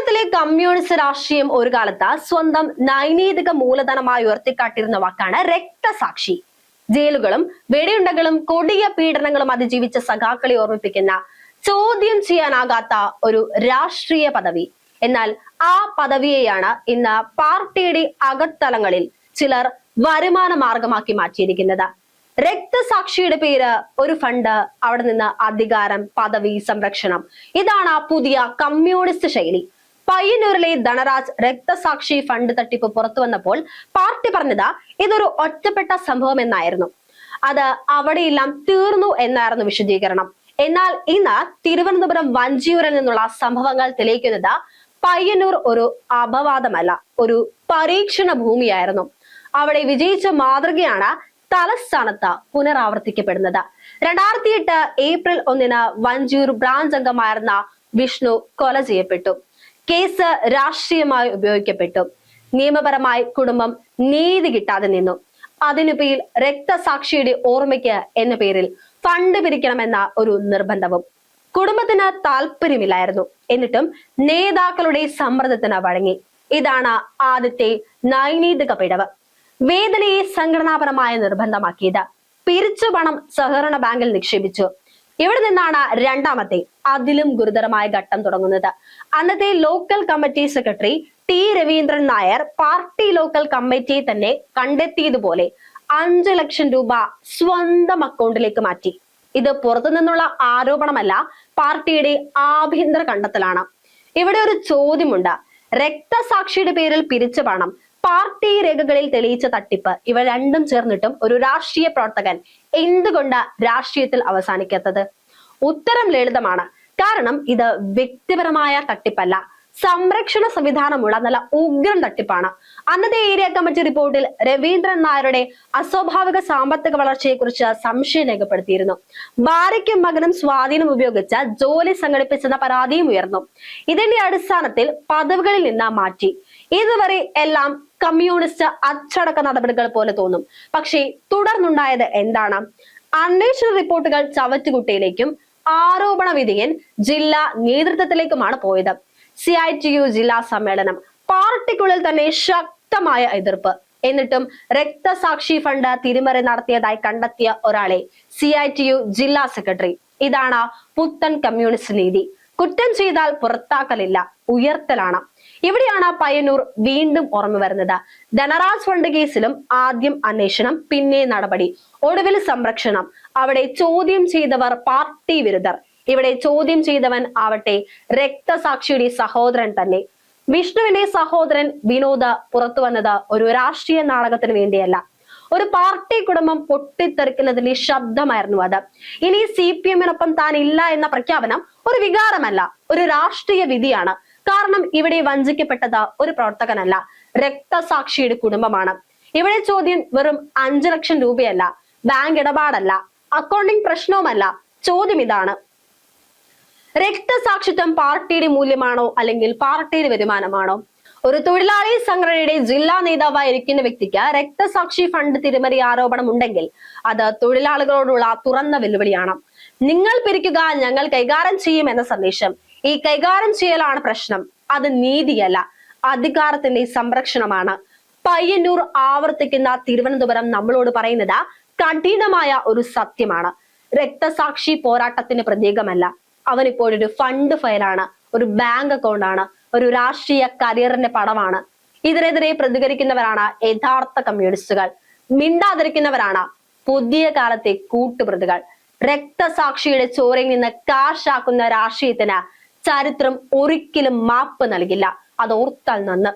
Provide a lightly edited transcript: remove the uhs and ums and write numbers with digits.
കേരളത്തിലെ കമ്മ്യൂണിസ്റ്റ് രാഷ്ട്രീയം ഒരു കാലത്ത് സ്വന്തം നൈതിക മൂലധനമായി ഉയർത്തിക്കാട്ടിരുന്ന വാക്കാണ് രക്തസാക്ഷി. ജയിലുകളും വെടിയുണ്ടകളും കൊടിയ പീഡനങ്ങളും അതിജീവിച്ച സഖാക്കളെ ഓർമ്മിപ്പിക്കുന്ന, ചോദ്യം ചെയ്യാനാകാത്ത ഒരു രാഷ്ട്രീയ പദവി. എന്നാൽ ആ പദവിയെയാണ് ഇന്ന് പാർട്ടിയുടെ അകത്തളങ്ങളിൽ ചിലർ വരുമാന മാർഗമാക്കി മാറ്റിയിരിക്കുന്നത്. രക്തസാക്ഷിയുടെ പേര്, ഒരു ഫണ്ട്, അവിടെ നിന്ന് അധികാരം, പദവി, സംരക്ഷണം. ഇതാണ് ആ പുതിയ കമ്മ്യൂണിസ്റ്റ് ശൈലി. പയ്യന്നൂരിലെ ധനരാജ് രക്തസാക്ഷി ഫണ്ട് തട്ടിപ്പ് പുറത്തു വന്നപ്പോൾ പാർട്ടി പറഞ്ഞത് ഇതൊരു ഒറ്റപ്പെട്ട സംഭവം എന്നായിരുന്നു. അത് അവിടെയെല്ലാം തീർന്നു എന്നായിരുന്നു വിശദീകരണം. എന്നാൽ ഇന്ന് തിരുവനന്തപുരം വഞ്ചിയൂരിൽ നിന്നുള്ള സംഭവങ്ങൾ തെളിയിക്കുന്നത് പയ്യന്നൂർ ഒരു അപവാദമല്ല, ഒരു പരീക്ഷണ ഭൂമിയായിരുന്നു. അവിടെ വിജയിച്ച മാതൃകയാണ് തലസ്ഥാനത്ത് പുനരാവർത്തിക്കപ്പെടുന്നത്. 2008 ഏപ്രിൽ 1 വഞ്ചിയൂർ ബ്രാഞ്ച് അംഗമായിരുന്ന വിഷ്ണു കൊല ചെയ്യപ്പെട്ടു. കേസ് രാഷ്ട്രീയമായി ഉപയോഗിക്കപ്പെട്ടു. നിയമപരമായി കുടുംബം നീതി കിട്ടാതെ നിന്നു. അതിനു പേരിൽ രക്തസാക്ഷിയുടെ ഓർമ്മയ്ക്ക് എന്ന പേരിൽ ഫണ്ട് പിരിക്കണമെന്ന ഒരു നിർബന്ധവും. കുടുംബത്തിന് താല്പര്യമില്ലായിരുന്നു. എന്നിട്ടും നേതാക്കളുടെ സമ്മർദ്ദത്തിന് വഴങ്ങി. ഇതാണ് ആദ്യത്തെ നൈതിക പിഴവ്. വേദനയെ സംഘടനാപരമായ നിർബന്ധമാക്കിയത്. പിരിച്ചു പണം സഹകരണ ബാങ്കിൽ നിക്ഷേപിച്ചു. ഇവിടെ നിന്നാണ് രണ്ടാമത്തെ, അതിലും ഗുരുതരമായ ഘട്ടം തുടങ്ങുന്നത്. അന്നത്തെ local committee secretary T Raveendran Nair party local കമ്മിറ്റിയെ തന്നെ കണ്ടെത്തിയതുപോലെ 5 ലക്ഷം രൂപ സ്വന്തം അക്കൗണ്ടിലേക്ക് മാറ്റി. ഇത് പുറത്തു നിന്നുള്ള ആരോപണമല്ല, പാർട്ടിയുടെ ആഭ്യന്തര കണ്ടെത്തലാണ്. ഇവിടെ ഒരു ചോദ്യമുണ്ട്. രക്തസാക്ഷിയുടെ പേരിൽ പിരിച്ച പണം, പാർട്ടി രേഖകളിൽ തെളിയിച്ച തട്ടിപ്പ്, ഇവ രണ്ടും ചേർന്നിട്ടും ഒരു രാഷ്ട്രീയ പ്രവർത്തകൻ എന്തുകൊണ്ട് രാഷ്ട്രീയത്തിൽ അവസാനിക്കാത്തത്? ഉത്തരം ലളിതമാണ്. കാരണം ഇത് വ്യക്തിപരമായ തട്ടിപ്പല്ല, സംരക്ഷണ സംവിധാനമുള്ള നല്ല ഉഗ്രൻ തട്ടിപ്പാണ്. അന്നത്തെ ഏരിയ കമ്മിറ്റി റിപ്പോർട്ടിൽ രവീന്ദ്രൻ നായരുടെ അസ്വാഭാവിക സാമ്പത്തിക വളർച്ചയെ കുറിച്ച് സംശയം രേഖപ്പെടുത്തിയിരുന്നു. ഭാര്യയ്ക്കും മകനും സ്വാധീനം ഉപയോഗിച്ച് ജോലി സംഘടിപ്പിച്ചെന്ന പരാതിയും ഉയർന്നു. ഇതിന്റെ അടിസ്ഥാനത്തിൽ പദവികളിൽ നിന്ന് മാറ്റി. ഇതുവരെ എല്ലാം കമ്മ്യൂണിസ്റ്റ് അച്ചടക്ക നടപടികൾ പോലെ തോന്നും. പക്ഷേ തുടർന്നുണ്ടായത് എന്താണ്? അന്വേഷണ റിപ്പോർട്ടുകൾ ചവറ്റുകുട്ടയിലേക്കും ആരോപണ വിധേയൻ ജില്ലാ നേതൃത്വത്തിലേക്കുമാണ് പോയത്. CITU ജില്ലാ സമ്മേളനം, പാർട്ടിക്കുള്ളിൽ തന്നെ ശക്തമായ എതിർപ്പ്. എന്നിട്ടും രക്തസാക്ഷി ഫണ്ട് തിരിമറി നടത്തിയതായി കണ്ടെത്തിയ ഒരാളെ CITU ജില്ലാ സെക്രട്ടറി. ഇതാണ് പുത്തൻ കമ്മ്യൂണിസ്റ്റ് നീതി. കുറ്റം ചെയ്താൽ പുറത്താക്കലില്ല, ഉയർത്തലാണ്. ഇവിടെയാണ് പയ്യന്നൂർ വീണ്ടും ഓർമ്മ വരുന്നത്. ധനരാജ് ഫണ്ട് കേസിലും ആദ്യം അന്വേഷണം, പിന്നെ നടപടി, ഒടുവിൽ സംരക്ഷണം. അവിടെ ചോദ്യം ചെയ്തവർ പാർട്ടി വിരുദ്ധർ. ഇവിടെ ചോദ്യം ചെയ്തവൻ ആവട്ടെ രക്തസാക്ഷിയുടെ സഹോദരൻ തന്നെ. വിഷ്ണുവിന്റെ സഹോദരൻ വിനോദ് പുറത്തു വന്നത് ഒരു രാഷ്ട്രീയ നാടകത്തിന് വേണ്ടിയല്ല, ഒരു പാർട്ടി കുടുംബം പൊട്ടിത്തെറിക്കുന്നതിന്റെ ശബ്ദമായിരുന്നു അത്. ഇനി CPM-നൊപ്പം താൻ ഇല്ല എന്ന പ്രഖ്യാപനം ഒരു വികാരമല്ല, ഒരു രാഷ്ട്രീയ വിധിയാണ്. കാരണം ഇവിടെ വഞ്ചിക്കപ്പെട്ടത് ഒരു പ്രവർത്തകനല്ല, രക്തസാക്ഷിയുടെ കുടുംബമാണ്. ഇവിടെ ചോദ്യം വെറും 5 ലക്ഷം രൂപയല്ല, ബാങ്ക് ഇടപാടല്ല, അക്കൗണ്ടിംഗ് പ്രശ്നവുമല്ല. ചോദ്യം ഇതാണ്: രക്തസാക്ഷിത്വം പാർട്ടിയുടെ മൂല്യമാണോ, അല്ലെങ്കിൽ പാർട്ടിയുടെ വരുമാനമാണോ? ഒരു തൊഴിലാളി സംഘടനയുടെ ജില്ലാ നേതാവായിരിക്കുന്ന വ്യക്തിക്ക് രക്തസാക്ഷി ഫണ്ട് തിരിമറി ആരോപണം ഉണ്ടെങ്കിൽ അത് തൊഴിലാളികളോടുള്ള തുറന്ന വെല്ലുവിളിയാണ്. നിങ്ങൾ പിരിക്കുക, ഞങ്ങൾ കൈകാര്യം ചെയ്യും എന്ന സന്ദേശം. ഈ കൈകാര്യം ചെയ്യലാണ് പ്രശ്നം. അത് നീതിയല്ല, അധികാരത്തിന്റെ സംരക്ഷണമാണ്. പയ്യന്നൂർ ആവർത്തിക്കുന്ന തിരുവനന്തപുരം നമ്മളോട് പറയുന്നത് കഠിനമായ ഒരു സത്യമാണ്. രക്തസാക്ഷി പോരാട്ടത്തിന് പ്രതീകമല്ല, അവനിപ്പോഴൊരു ഫണ്ട് ഫയലാണ്, ഒരു ബാങ്ക് അക്കൗണ്ട് ആണ്, ഒരു രാഷ്ട്രീയ കരിയറിന്റെ പടമാണ്. ഇതിനെതിരെ പ്രതികരിക്കുന്നവരാണ് യഥാർത്ഥ കമ്മ്യൂണിസ്റ്റുകൾ. മിണ്ടാതിരിക്കുന്നവരാണ് പുതിയ കാലത്തെ കൂട്ടുപ്രതികൾ. രക്തസാക്ഷിയുടെ ചോരയിൽ നിന്ന് കാശാക്കുന്ന രാഷ്ട്രീയത്തിന് ചരിത്രം ഒരിക്കലും മാപ്പ് നൽകില്ല. അത് ഓർത്താൽ നന്ന്.